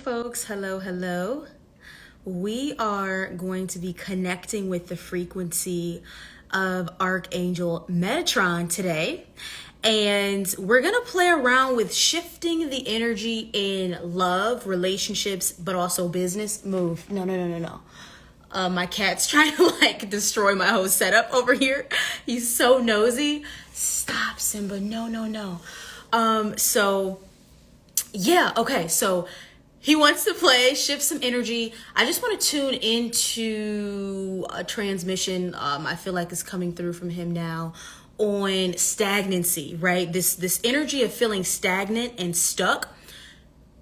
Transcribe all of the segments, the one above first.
folks. Hello, hello. We are going to be connecting with the frequency of Archangel METATRON today. And we're going to play around with shifting the energy in love, relationships, but also business. Move. No. My cat's trying to destroy my whole setup over here. He's so nosy. Stop, Simba. No. So he wants to play, shift some energy. I just want to tune into a transmission I feel like is coming through from him now on stagnancy, right? This energy of feeling stagnant and stuck.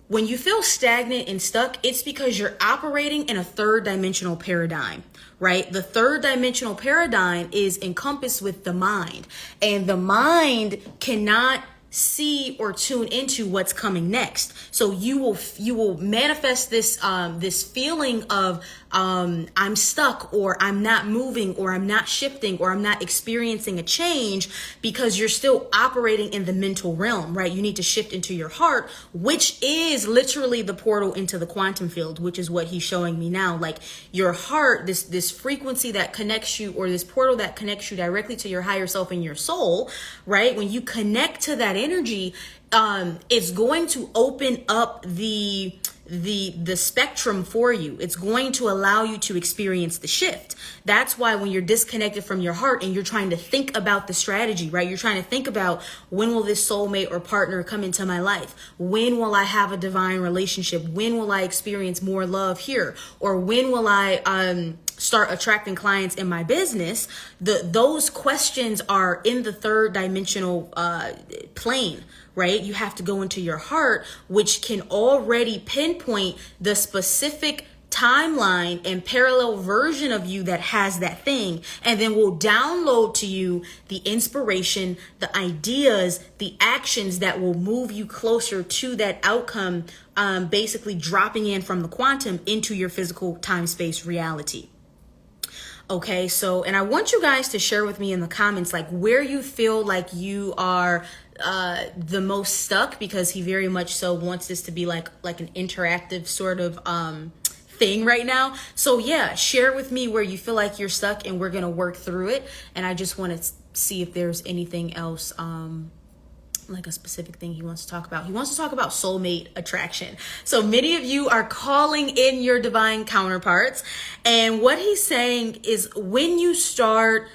When you feel stagnant and stuck, it's because you're operating in a third dimensional paradigm, right? The third dimensional paradigm is encompassed with the mind, and the mind cannot see or tune into what's coming next. So you will manifest this feeling of I'm stuck, or I'm not moving, or I'm not shifting, or I'm not experiencing a change because you're still operating in the mental realm, right? You need to shift into your heart, which is literally the portal into the quantum field, which is what he's showing me now. Like your heart, this frequency that connects you, or this portal that connects you directly to your higher self and your soul, right? When you connect to that energy, it's going to open up the spectrum for you. It's going to allow you to experience the shift. That's why when you're disconnected from your heart and you're trying to think about the strategy, right? You're trying to think about, when will this soulmate or partner come into my life? When will I have a divine relationship? When will I experience more love here? Or when will I start attracting clients in my business? Those questions are in the third dimensional plane, right? You have to go into your heart, which can already pinpoint the specific timeline and parallel version of you that has that thing, and then will download to you the inspiration, the ideas, the actions that will move you closer to that outcome, basically dropping in from the quantum into your physical time-space reality. Okay, so, and I want you guys to share with me in the comments, where you feel like you are the most stuck, because he very much so wants this to be like an interactive sort of thing right now. So yeah, share with me where you feel like you're stuck, and we're going to work through it. And I just want to see if there's anything else, like a specific thing he wants to talk about. He wants to talk about soulmate attraction. So many of you are calling in your divine counterparts. And what he's saying is, when you start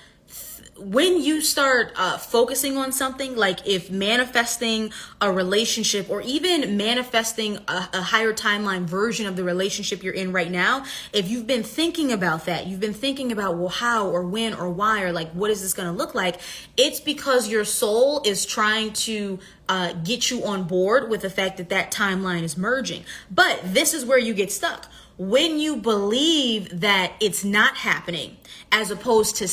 focusing on something, like if manifesting a relationship, or even manifesting a higher timeline version of the relationship you're in right now, if you've been thinking about that, you've been thinking about, well, how or when or why, or what is this going to look like? It's because your soul is trying to get you on board with the fact that timeline is merging. But this is where you get stuck. When you believe that it's not happening, as opposed to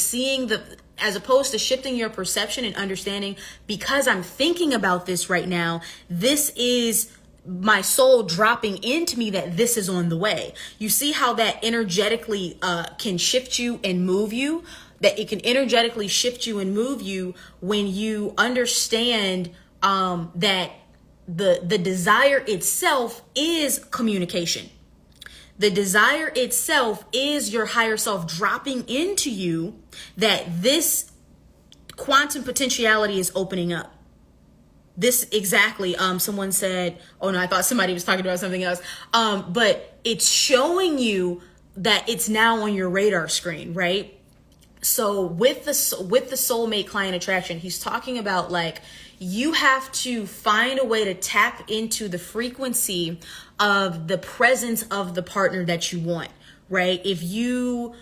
shifting your perception and understanding, because I'm thinking about this right now, this is my soul dropping into me that this is on the way. You see how that energetically can shift you and move you? That it can energetically shift you and move you when you understand that the desire itself is communication. The desire itself is your higher self dropping into you, that this quantum potentiality is opening up. This exactly, someone said, oh no, I thought somebody was talking about something else. But it's showing you that it's now on your radar screen, right? So with the soulmate client attraction, he's talking about you have to find a way to tap into the frequency of the presence of the partner that you want, right? If you're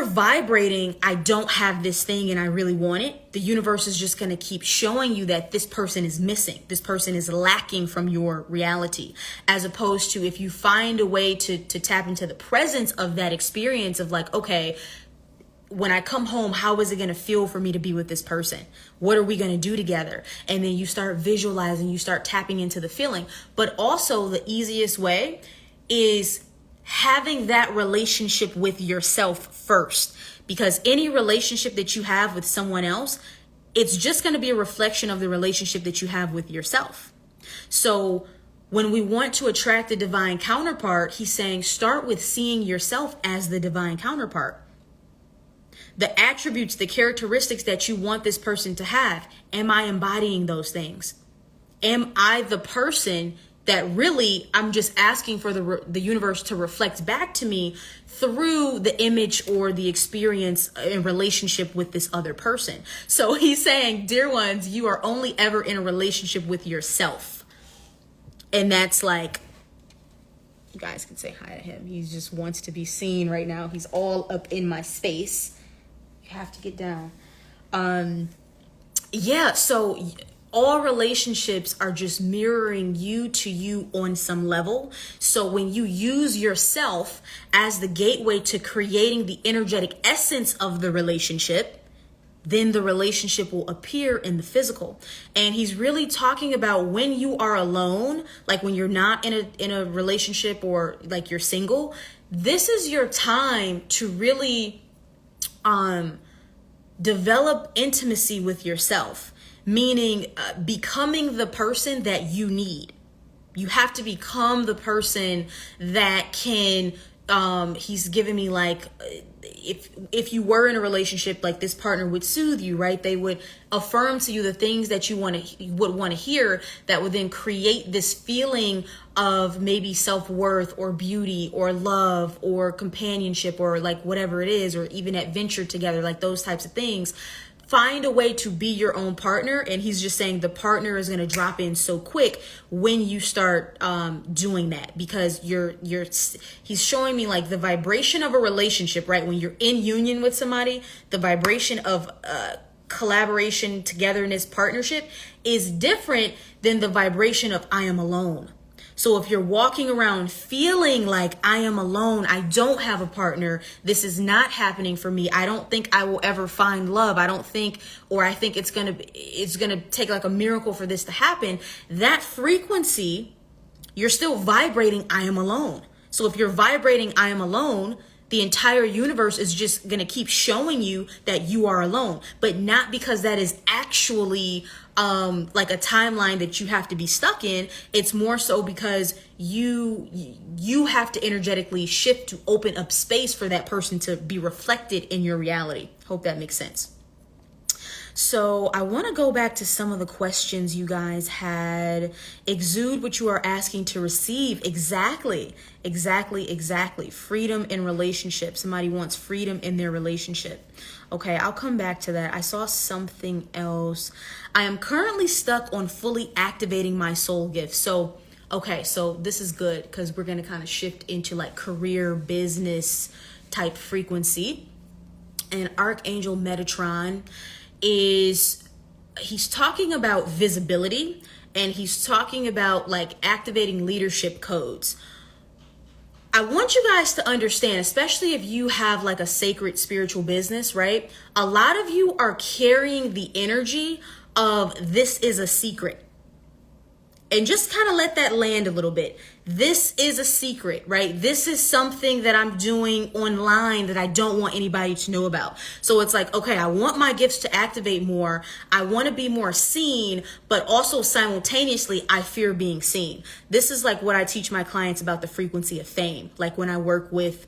vibrating, I don't have this thing and I really want it, the universe is just going to keep showing you that this person is missing. This person is lacking from your reality. As opposed to if you find a way to tap into the presence of that experience of okay, when I come home, how is it going to feel for me to be with this person? What are we going to do together? And then you start visualizing, you start tapping into the feeling. But also the easiest way is having that relationship with yourself first, because any relationship that you have with someone else, it's just going to be a reflection of the relationship that you have with yourself. So When we want to attract the divine counterpart, he's saying start with seeing yourself as the divine counterpart. The attributes, the characteristics that you want this person to have, am I embodying those things? Am I the person that really I'm just asking for the universe to reflect back to me through the image or the experience in relationship with this other person? So he's saying, dear ones, you are only ever in a relationship with yourself. And that's like, you guys can say hi to him. He just wants to be seen right now. He's all up in my space. You have to get down. Yeah, so all relationships are just mirroring you to you on some level. So when you use yourself as the gateway to creating the energetic essence of the relationship, then the relationship will appear in the physical. And he's really talking about when you are alone, like when you're not in a relationship or like you're single, this is your time to really develop intimacy with yourself, meaning becoming the person that you need. You have to become the person that can, he's giving me like, if you were in a relationship, like this partner would soothe you, right? They would affirm to you the things that you would want to hear, that would then create this feeling of maybe self-worth or beauty or love or companionship or like whatever it is, or even adventure together, like those types of things. Find a way to be your own partner. And he's just saying the partner is going to drop in so quick when you start doing that, because he's showing me like the vibration of a relationship, right? When you're in union with somebody, the vibration of collaboration, togetherness, partnership is different than the vibration of I am alone. So if you're walking around feeling like I am alone, I don't have a partner, this is not happening for me, I don't think I will ever find love, I think it's going to take like a miracle for this to happen, that frequency, you're still vibrating I am alone. So if you're vibrating I am alone, the entire universe is just going to keep showing you that you are alone, but not because that is actually like a timeline that you have to be stuck in. It's more so because you have to energetically shift to open up space for that person to be reflected in your reality. Hope that makes sense. So I want to go back to some of the questions you guys had. Exude what you are asking to receive. Exactly. Freedom in relationship. Somebody wants freedom in their relationship. Okay, I'll come back to that. I saw something else. I am currently stuck on fully activating my soul gift. So, okay, so this is good because we're going to kind of shift into like career, business type frequency. And Archangel Metatron he's talking about visibility, and he's talking about like activating leadership codes. I want you guys to understand, especially if you have like a sacred spiritual business, right? A lot of you are carrying the energy of this is a secret. And just kind of let that land a little bit. This is a secret, right? This is something that I'm doing online that I don't want anybody to know about. So it's like, okay, I want my gifts to activate more. I want to be more seen, but also simultaneously, I fear being seen. This is like what I teach my clients about the frequency of fame. Like when I work with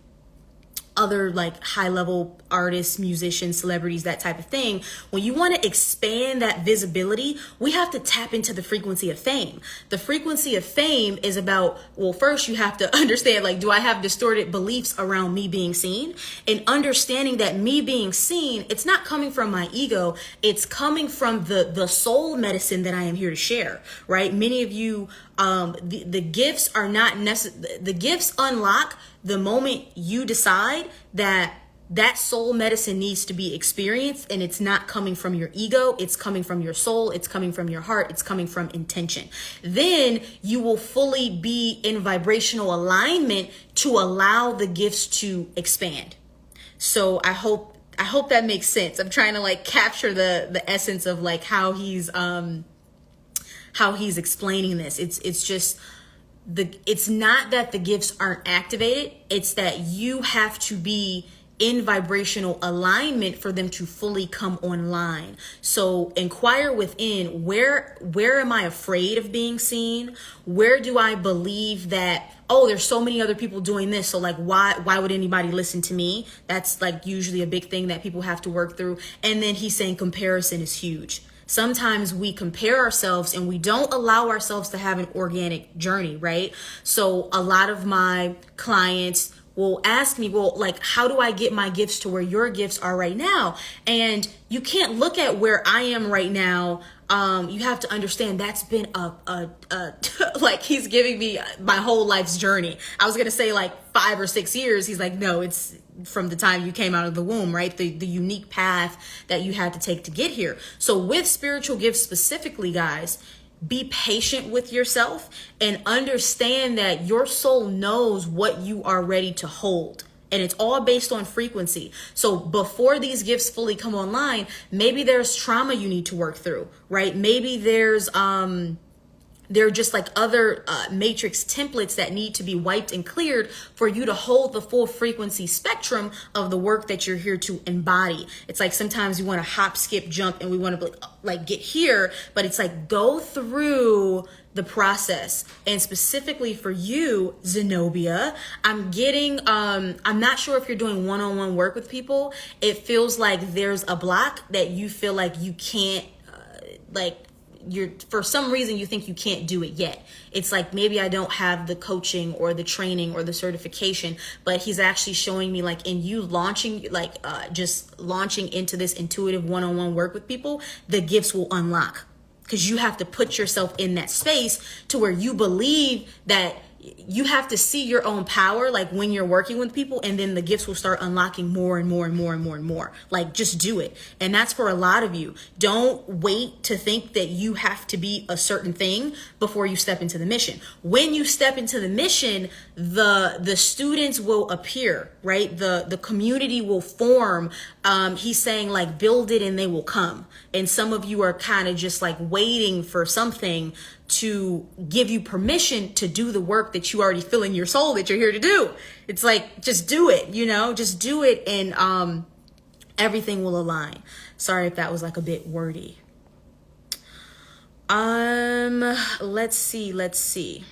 other like high level artists, musicians, celebrities, that type of thing. When you want to expand that visibility, we have to tap into the frequency of fame. The frequency of fame is about, well, first you have to understand, like, do I have distorted beliefs around me being seen? And understanding that me being seen, it's not coming from my ego. It's coming from the soul medicine that I am here to share, right? Many of you, the gifts are not necessary. The gifts unlock the moment you decide that soul medicine needs to be experienced, and it's not coming from your ego, it's coming from your soul, it's coming from your heart, it's coming from intention. Then you will fully be in vibrational alignment to allow the gifts to expand. So I hope that makes sense. I'm trying to like capture the essence of like how he's explaining this. It's just it's not that the gifts aren't activated. It's that you have to be in vibrational alignment for them to fully come online. So inquire within, where am I afraid of being seen? Where do I believe that, oh, there's so many other people doing this, so like why would anybody listen to me? That's like usually a big thing that people have to work through. And then he's saying comparison is huge. Sometimes we compare ourselves and we don't allow ourselves to have an organic journey, right? So a lot of my clients will ask me, well, like, how do I get my gifts to where your gifts are right now? And you can't look at where I am right now. You have to understand that's been like he's giving me my whole life's journey. I was going to say like 5 or 6 years. He's like, no, it's from the time you came out of the womb, right? The unique path that you had to take to get here. So with spiritual gifts specifically, guys, be patient with yourself and understand that your soul knows what you are ready to hold. And it's all based on frequency. So before these gifts fully come online, maybe there's trauma you need to work through, right? Maybe there's there are just like other matrix templates that need to be wiped and cleared for you to hold the full frequency spectrum of the work that you're here to embody. It's like sometimes you want to hop, skip, jump, and we want to like get here, but it's like go through the process. And specifically for you, Zenobia, I'm getting, I'm not sure if you're doing one-on-one work with people. It feels like there's a block that you feel like you can't, for some reason you think you can't do it yet. It's like, maybe I don't have the coaching or the training or the certification, but he's actually showing me like in you launching, just launching into this intuitive one-on-one work with people, the gifts will unlock. Because you have to put yourself in that space to where you believe that you have to see your own power, like when you're working with people, and then the gifts will start unlocking more and more and more and more and more. Like, just do it. And that's for a lot of you. Don't wait to think that you have to be a certain thing before you step into the mission. When you step into the mission, the students will appear, right? The community will form. He's saying like, build it and they will come. And some of you are kind of just like waiting for something to give you permission to do the work that you already feel in your soul that you're here to do. It's like, just do it, just do it, and everything will align. Sorry if that was like a bit wordy. Let's see.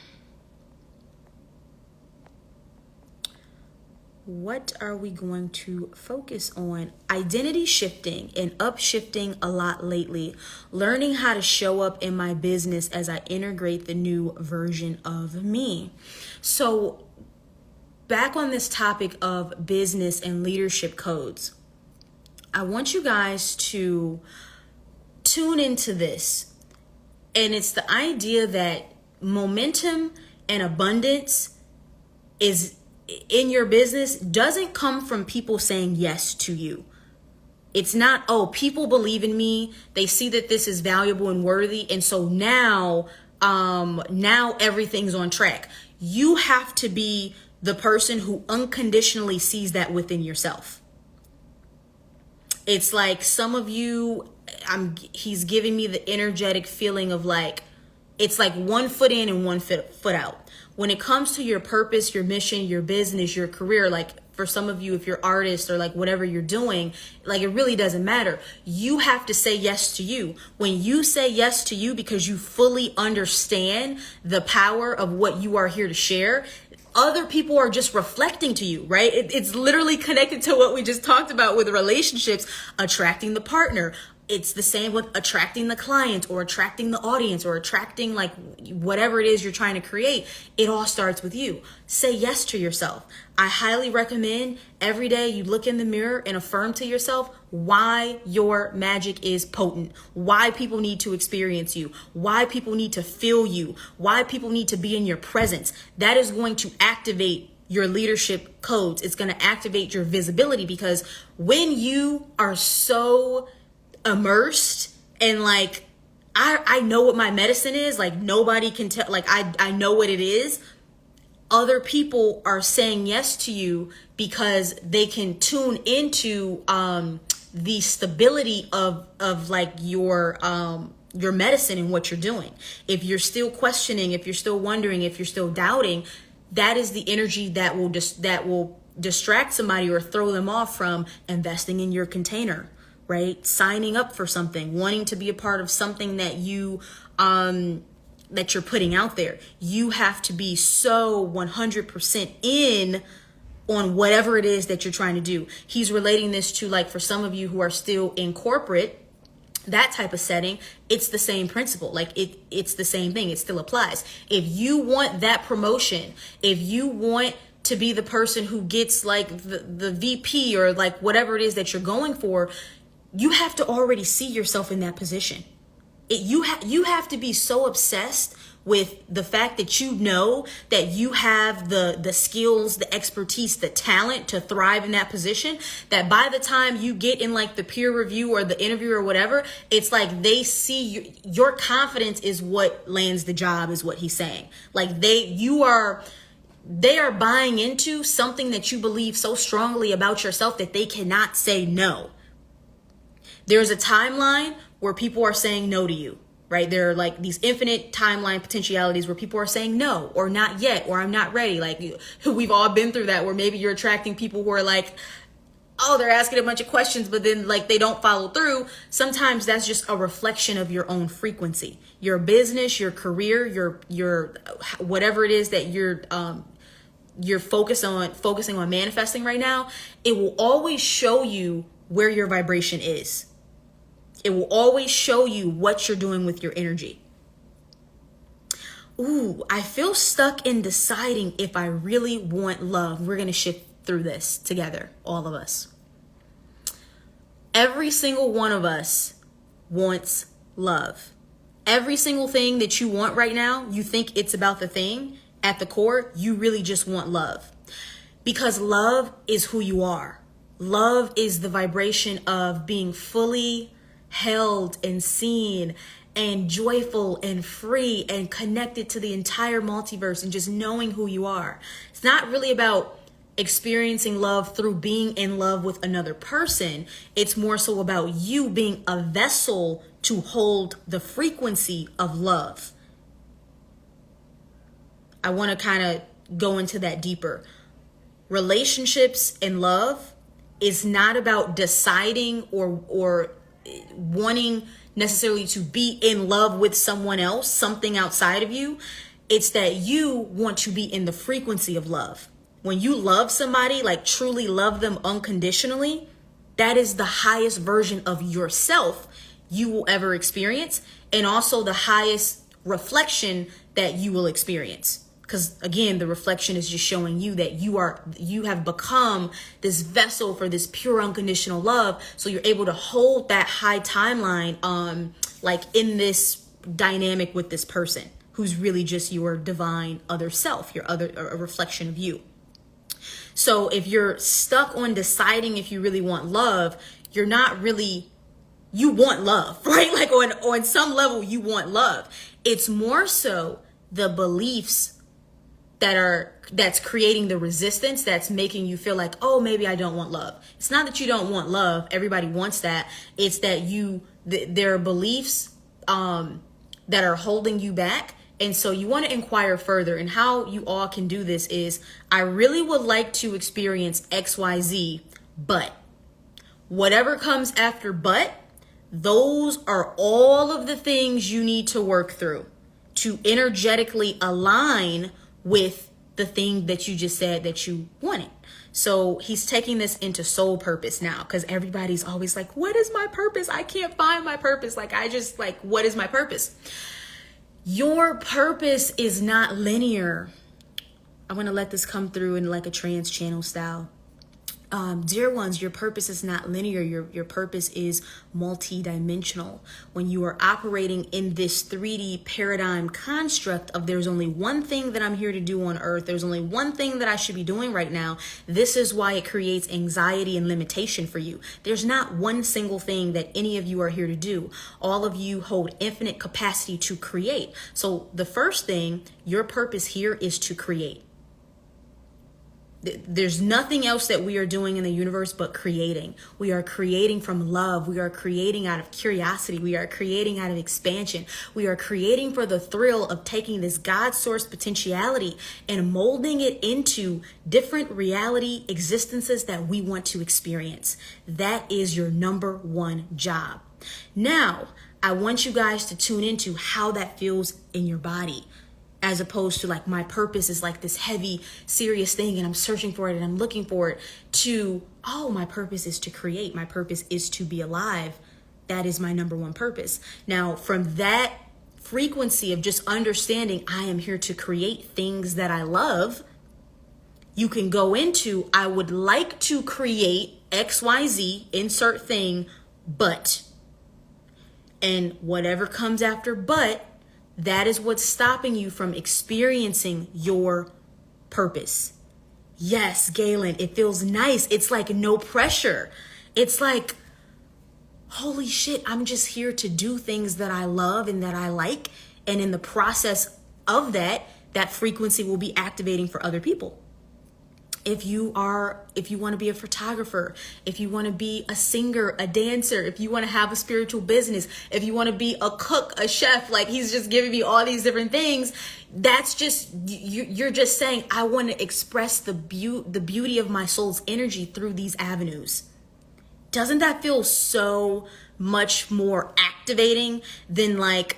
What are we going to focus on? Identity shifting and upshifting a lot lately. Learning how to show up in my business as I integrate the new version of me. So back on this topic of business and leadership codes, I want you guys to tune into this. And it's the idea that momentum and abundance is in your business doesn't come from people saying yes to you. It's not, oh, people believe in me. They see that this is valuable and worthy. And so now everything's on track. You have to be the person who unconditionally sees that within yourself. It's like some of you, he's giving me the energetic feeling of like, it's like 1 foot in and 1 foot out. When it comes to your purpose, your mission, your business, your career, like for some of you, if you're artists or like whatever you're doing, like it really doesn't matter. You have to say yes to you. When you say yes to you because you fully understand the power of what you are here to share, other people are just reflecting to you, right? It's literally connected to what we just talked about with relationships, attracting the partner. It's the same with attracting the client or attracting the audience or attracting like whatever it is you're trying to create. It all starts with you. Say yes to yourself. I highly recommend every day you look in the mirror and affirm to yourself why your magic is potent, why people need to experience you, why people need to feel you, why people need to be in your presence. That is going to activate your leadership codes. It's going to activate your visibility, because when you are so immersed and like, I know what my medicine is, like nobody can tell, like I know what it is. Other people are saying yes to you because they can tune into the stability of like your medicine and what you're doing. If you're still questioning, if you're still wondering, if you're still doubting, that is the energy that will distract somebody or throw them off from investing in your container, right? Signing up for something, wanting to be a part of something that that you're putting out there. You have to be so 100% in on whatever it is that you're trying to do. He's relating this to, like, for some of you who are still in corporate, that type of setting, it's the same principle. Like it's the same thing. It still applies. If you want that promotion, if you want to be the person who gets like the VP or like whatever it is that you're going for, you have to already see yourself in that position. You have to be so obsessed with the fact that you know that you have the skills, the expertise, the talent to thrive in that position, that by the time you get in like the peer review or the interview or whatever, it's like they see your confidence is what lands the job, is what he's saying. Like they are buying into something that you believe so strongly about yourself that they cannot say no. There's a timeline where people are saying no to you, right? There are like these infinite timeline potentialities where people are saying no, or not yet, or I'm not ready. Like we've all been through that, where maybe you're attracting people who are like, oh, they're asking a bunch of questions, but then like they don't follow through. Sometimes that's just a reflection of your own frequency, your business, your career, your whatever it is that you're focusing on manifesting right now. It will always show you where your vibration is. It will always show you what you're doing with your energy. Ooh, I feel stuck in deciding if I really want love. We're going to shift through this together, all of us. Every single one of us wants love. Every single thing that you want right now, you think it's about the thing. At the core, you really just want love. Because love is who you are. Love is the vibration of being fully held and seen and joyful and free and connected to the entire multiverse and just knowing who you are. It's not really about experiencing love through being in love with another person. It's more so about you being a vessel to hold the frequency of love. I want to kind of go into that deeper. Relationships and love is not about deciding or wanting necessarily to be in love with someone else, something outside of you. It's that you want to be in the frequency of love. When you love somebody, like truly love them unconditionally, that is the highest version of yourself you will ever experience, and also the highest reflection that you will experience. Because again, the reflection is just showing you that you have become this vessel for this pure unconditional love. So you're able to hold that high timeline, like in this dynamic with this person who's really just your divine other self, a reflection of you. So if you're stuck on deciding if you really want love, you want love, right? Like on some level, you want love. It's more so the beliefs that's creating the resistance, that's making you feel like, oh, maybe I don't want love. It's not that you don't want love. Everybody wants that. It's that there are beliefs that are holding you back. And so you want to inquire further. And how you all can do this is, I really would like to experience XYZ, but whatever comes after but, those are all of the things you need to work through to energetically align with the thing that you just said that you wanted. So he's taking this into soul purpose now, because everybody's always like, what is my purpose? I can't find my purpose. What is my purpose? Your purpose is not linear. I want to let this come through in like a trans channel style. Dear ones, your purpose is not linear. Your purpose is multidimensional. When you are operating in this 3D paradigm construct of there's only one thing that I'm here to do on earth, there's only one thing that I should be doing right now, this is why it creates anxiety and limitation for you. There's not one single thing that any of you are here to do. All of you hold infinite capacity to create. So the first thing, your purpose here is to create. There's nothing else that we are doing in the universe but creating. We are creating from love. We are creating out of curiosity. We are creating out of expansion. We are creating for the thrill of taking this God source potentiality and molding it into different reality existences that we want to experience. That is your number one job. Now, I want you guys to tune into how that feels in your body, as opposed to like my purpose is like this heavy, serious thing and I'm searching for it and I'm looking for it, to, oh, my purpose is to create. My purpose is to be alive. That is my number one purpose. Now, from that frequency of just understanding I am here to create things that I love, you can go into, I would like to create XYZ, insert thing, but. And whatever comes after but, that is what's stopping you from experiencing your purpose. Yes, Galen, it feels nice. It's like no pressure. It's like, holy shit, I'm just here to do things that I love and that I like. And in the process of that, that frequency will be activating for other people. If you want to be a photographer, if you want to be a singer, a dancer, if you want to have a spiritual business, if you want to be a cook, a chef, like he's just giving me all these different things. That's just, you're just saying, I want to express the beauty of my soul's energy through these avenues. Doesn't that feel so much more activating than like,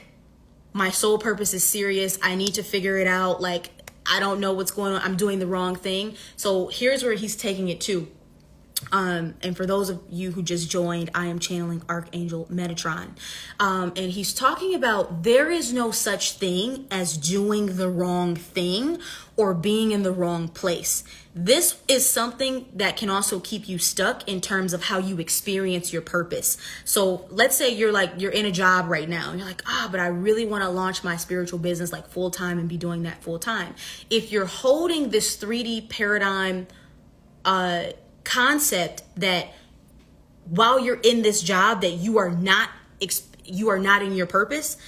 my soul purpose is serious, I need to figure it out, like, I don't know what's going on, I'm doing the wrong thing. So here's where he's taking it to. And for those of you who just joined, I am channeling Archangel Metatron. And he's talking about there is no such thing as doing the wrong thing or being in the wrong place. This is something that can also keep you stuck in terms of how you experience your purpose. So let's say you're in a job right now and you're like, but I really want to launch my spiritual business like full time and be doing that full time. If you're holding this 3D paradigm, concept that while you're in this job that you are not in your purpose,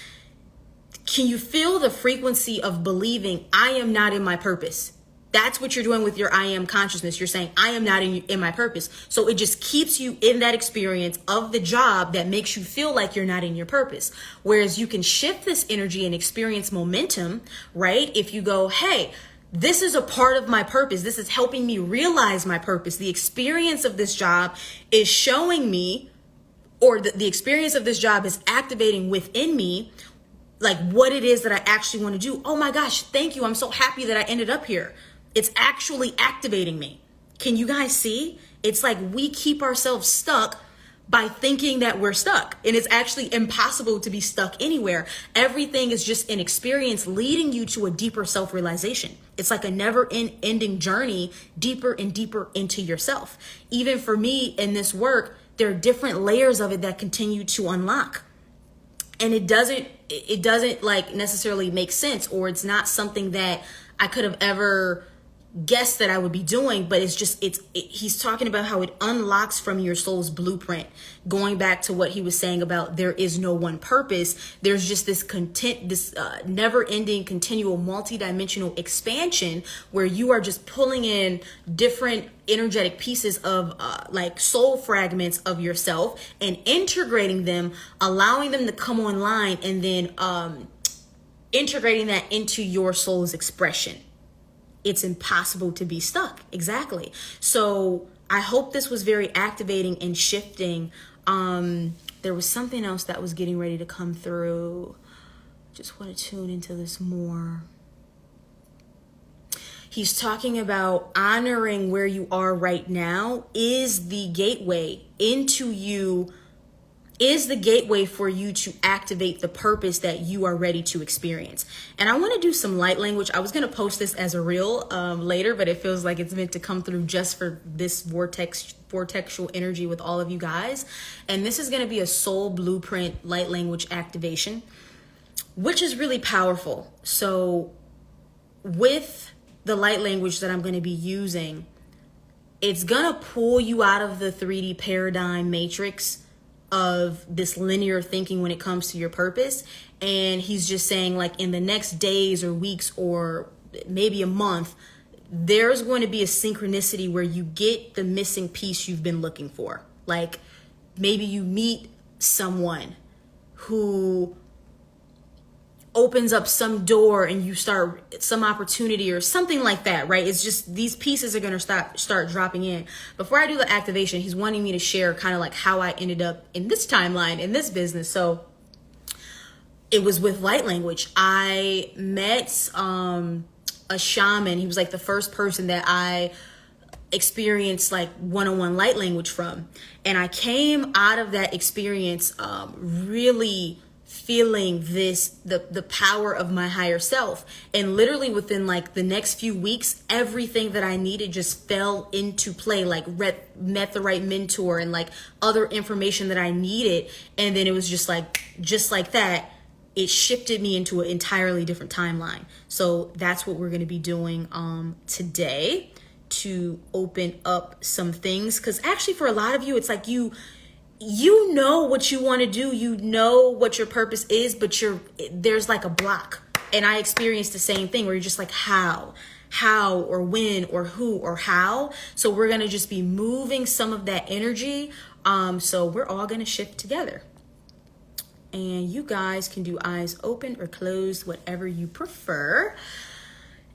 can you feel the frequency of believing I am not in my purpose? That's what you're doing with your I am consciousness. You're saying I am not in my purpose. So it just keeps you in that experience of the job that makes you feel like you're not in your purpose. Whereas you can shift this energy and experience momentum, right? If you go, hey, this is a part of my purpose. This is helping me realize my purpose. The experience of this job is showing me, or the experience of this job is activating within me, like what it is that I actually want to do. Oh my gosh, thank you. I'm so happy that I ended up here. It's actually activating me. Can you guys see? It's like we keep ourselves stuck by thinking that we're stuck, and it's actually impossible to be stuck anywhere. Everything is just an experience leading you to a deeper self-realization. It's like a never-ending journey, deeper and deeper into yourself. Even for me in this work, there are different layers of it that continue to unlock. And it doesn't like necessarily make sense, or it's not something that I could have ever guess that I would be doing, but he's talking about how it unlocks from your soul's blueprint. Going back to what he was saying about there is no one purpose. There's just this never-ending, continual, multi-dimensional expansion where you are just pulling in different energetic pieces of like soul fragments of yourself and integrating them, allowing them to come online, and then integrating that into your soul's expression. It's impossible to be stuck. Exactly. So I hope this was very activating and shifting. There was something else that was getting ready to come through. Just want to tune into this more. He's talking about honoring where you are right now is the gateway into you, is the gateway for you to activate the purpose that you are ready to experience. And I want to do some light language. I was going to post this as a reel later, but it feels like it's meant to come through just for this vortexual energy with all of you guys. And this is going to be a soul blueprint light language activation, which is really powerful. So with the light language that I'm going to be using, it's going to pull you out of the 3D paradigm matrix of this linear thinking when it comes to your purpose. And he's just saying, like, in the next days or weeks or maybe a month, there's going to be a synchronicity where you get the missing piece you've been looking for. Like maybe you meet someone who opens up some door and you start some opportunity or something like that, right? It's just these pieces are going to start dropping in. Before I do the activation, he's wanting me to share kind of like how I ended up in this timeline, in this business. So it was with light language. I met a shaman. He was like the first person that I experienced like one-on-one light language from. And I came out of that experience really feeling the power of my higher self. And literally within like the next few weeks, everything that I needed just fell into play, like met the right mentor and like other information that I needed. And then it was just like that, it shifted me into an entirely different timeline. So that's what we're going to be doing today to open up some things. Because actually for a lot of you, it's like you know what you want to do, you know what your purpose is, but there's like a block. And I experienced the same thing where you're just like, how or when or who or how. So we're going to just be moving some of that energy. So we're all going to shift together. And you guys can do eyes open or closed, whatever you prefer.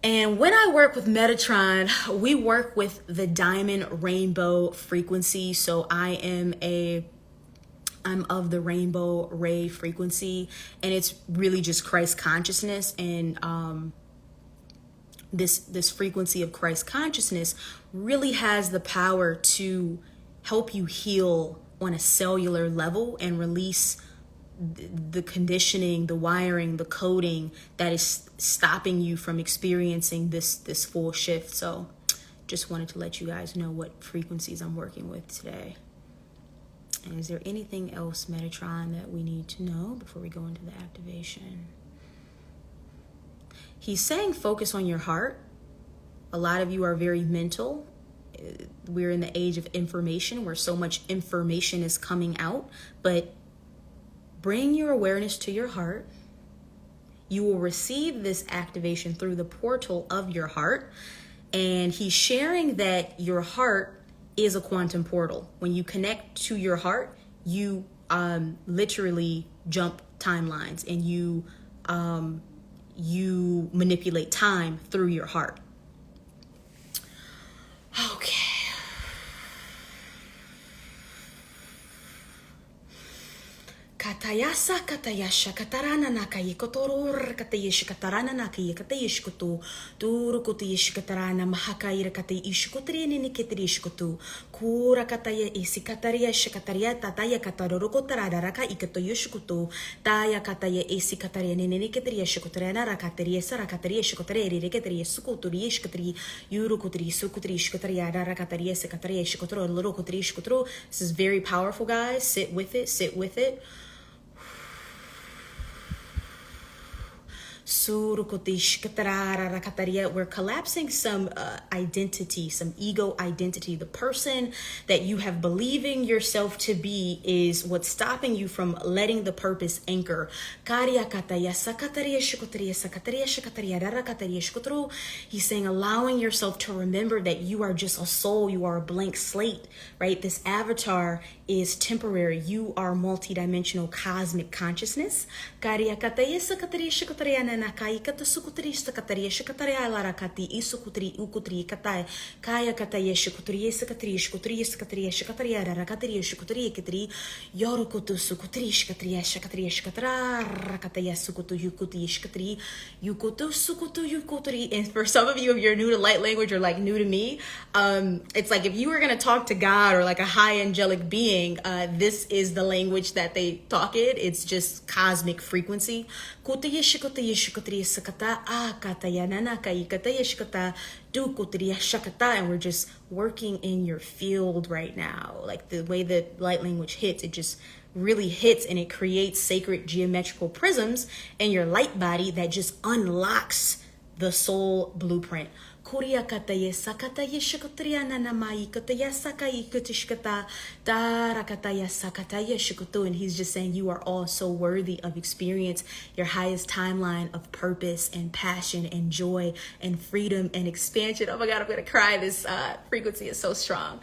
And when I work with Metatron, we work with the diamond rainbow frequency. So I'm of the rainbow ray frequency, and it's really just Christ consciousness. And this frequency of Christ consciousness really has the power to help you heal on a cellular level and release the conditioning, the wiring, the coding that is stopping you from experiencing this full shift. So just wanted to let you guys know what frequencies I'm working with today. And is there anything else, Metatron, that we need to know before we go into the activation? He's saying focus on your heart. A lot of you are very mental. We're in the age of information where so much information is coming out, but bring your awareness to your heart. You will receive this activation through the portal of your heart. And he's sharing that your heart is a quantum portal. When you connect to your heart, you literally jump timelines, and you manipulate time through your heart. Okay. Katayasa katayasha katarana nakai kotoror katayish katarana nakai katayish kotu turu kotiyish katarana mahakaira katayish kotrine nikitrish kotu kura kataya isi kataria shikataria tataya kataroro kotarada raka ikatoyish kotu taya kataya isi kataria ninikitria shikotrana rakataria sarakataria shikotreri rekatria sukuturi shikatri yuru kotri sukutri shikotaria rakataria sekataria shikotro loro kotri shikotro. This is very powerful, guys. Sit with it. We're collapsing some identity, some ego identity. The person that you have believing yourself to be is what's stopping you from letting the purpose anchor. He's saying allowing yourself to remember that you are just a soul, you are a blank slate, right? This avatar is temporary. You are multidimensional cosmic consciousness. Nakai kata sukutri sakataria shikataria larakati isukutri ukutri katai kaya kataya shikutri sakataria shikataria rarakatri shikutri kitri yorukutu sukutri shikataria shikatara rakataya sukutu yukuti shikatri yukutu sukutu yukutri. And for some of you, if you're new to light language or like new to me, it's like if you were going to talk to God or like a high angelic being, this is the language that they talk in. It's just cosmic frequency. And we're just working in your field right now. Like the way that light language hits, it just really hits, and it creates sacred geometrical prisms in your light body that just unlocks the soul blueprint. And he's just saying you are all so worthy of experience your highest timeline of purpose and passion and joy and freedom and expansion. Oh my God, I'm gonna cry. This frequency is so strong.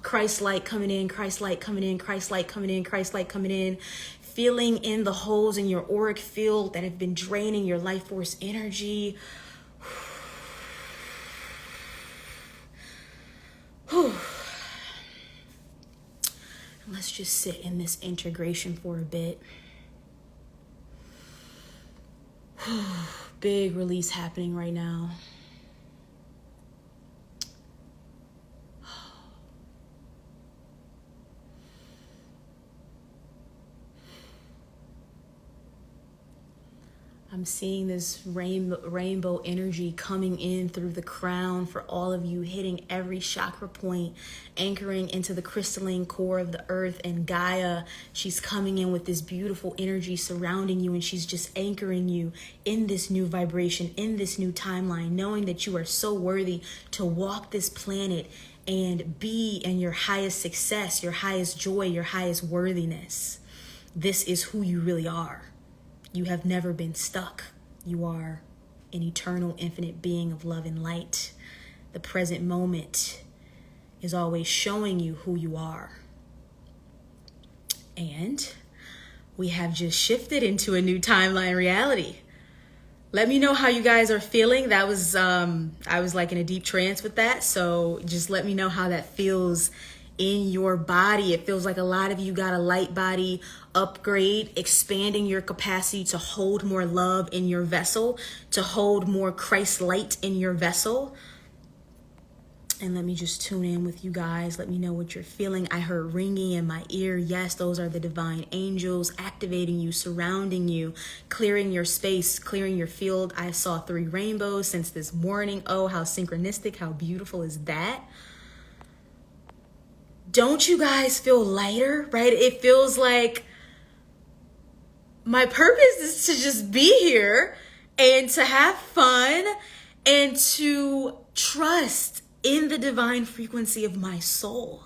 Christ light coming in, Christ light coming in, Christ light coming in, Christ light coming in. Filling in the holes in your auric field that have been draining your life force energy. Let's just sit in this integration for a bit. Big release happening right now. I'm seeing this rainbow energy coming in through the crown for all of you, hitting every chakra point, anchoring into the crystalline core of the earth and Gaia. She's coming in with this beautiful energy surrounding you, and she's just anchoring you in this new vibration, in this new timeline, knowing that you are so worthy to walk this planet and be in your highest success, your highest joy, your highest worthiness. This is who you really are. You have never been stuck. You are an eternal, infinite being of love and light. The present moment is always showing you who you are. And we have just shifted into a new timeline reality. Let me know how you guys are feeling. That was, I was like in a deep trance with that. So just let me know how that feels in your body. It feels like a lot of you got a light body upgrade, expanding your capacity to hold more love in your vessel, to hold more Christ light in your vessel. And let me just tune in with you guys. Let me know what you're feeling. I heard ringing in my ear. Yes, those are the divine angels activating you, surrounding you, clearing your space, clearing your field. I saw 3 rainbows since this morning. Oh, how synchronistic, how beautiful is that? Don't you guys feel lighter, right? It feels like my purpose is to just be here and to have fun and to trust in the divine frequency of my soul.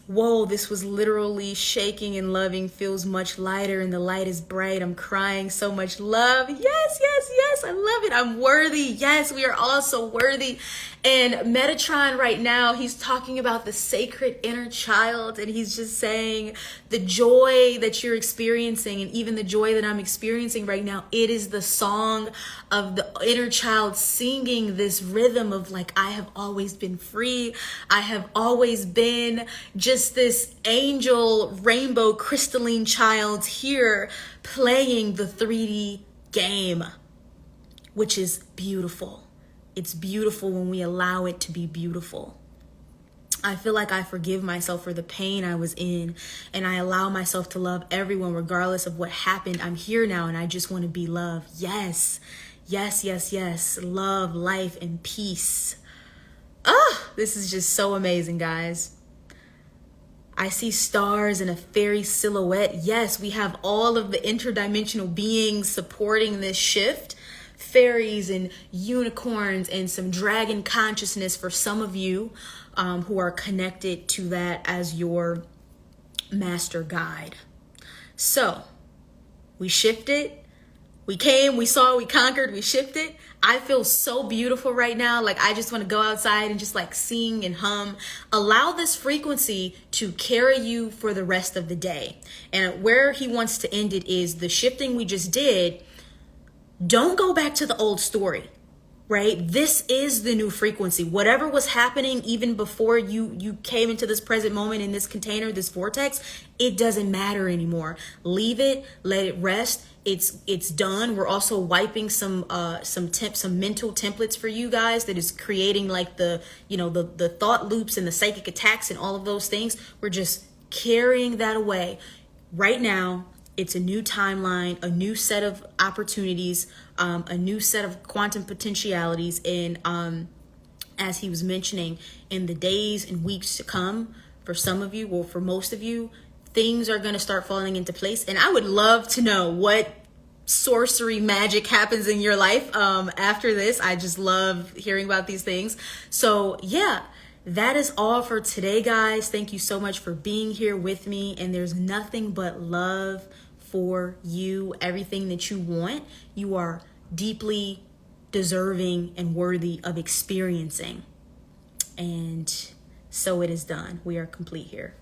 Whoa, this was literally shaking and loving, feels much lighter, and the light is bright. I'm crying so much love. Yes, yes, yes, I love it. I'm worthy. Yes, we are all so worthy. And Metatron right now, he's talking about the sacred inner child, and he's just saying the joy that you're experiencing, and even the joy that I'm experiencing right now, it is the song of the inner child singing this rhythm of like, I have always been free. I have always been just this angel, rainbow, crystalline child here playing the 3D game, which is beautiful. It's beautiful when we allow it to be beautiful. I feel like I forgive myself for the pain I was in, and I allow myself to love everyone regardless of what happened. I'm here now and I just want to be loved. Yes, yes, yes, yes. Love, life, and peace. Oh, this is just so amazing, guys. I see stars and a fairy silhouette. Yes, we have all of the interdimensional beings supporting this shift. Fairies and unicorns and some dragon consciousness for some of you who are connected to that as your master guide. So we shifted, we came, we saw, we conquered, we shifted. I feel so beautiful right now. Like I just want to go outside and just like sing and hum. Allow this frequency to carry you for the rest of the day. And where he wants to end it is the shifting we just did. Don't go back to the old story, right? This is the new frequency. Whatever was happening even before you came into this present moment in this container, this vortex, it doesn't matter anymore. Leave it, let it rest. It's done. We're also wiping some mental templates for you guys that is creating like the thought loops and the psychic attacks and all of those things. We're just carrying that away right now. It's a new timeline, a new set of opportunities, a new set of quantum potentialities. And as he was mentioning, in the days and weeks to come, for some of you, well, for most of you, things are going to start falling into place. And I would love to know what sorcery magic happens in your life after this. I just love hearing about these things. So yeah, that is all for today, guys. Thank you so much for being here with me. And there's nothing but love for you. Everything that you want, you are deeply deserving and worthy of experiencing. And so it is done. We are complete here.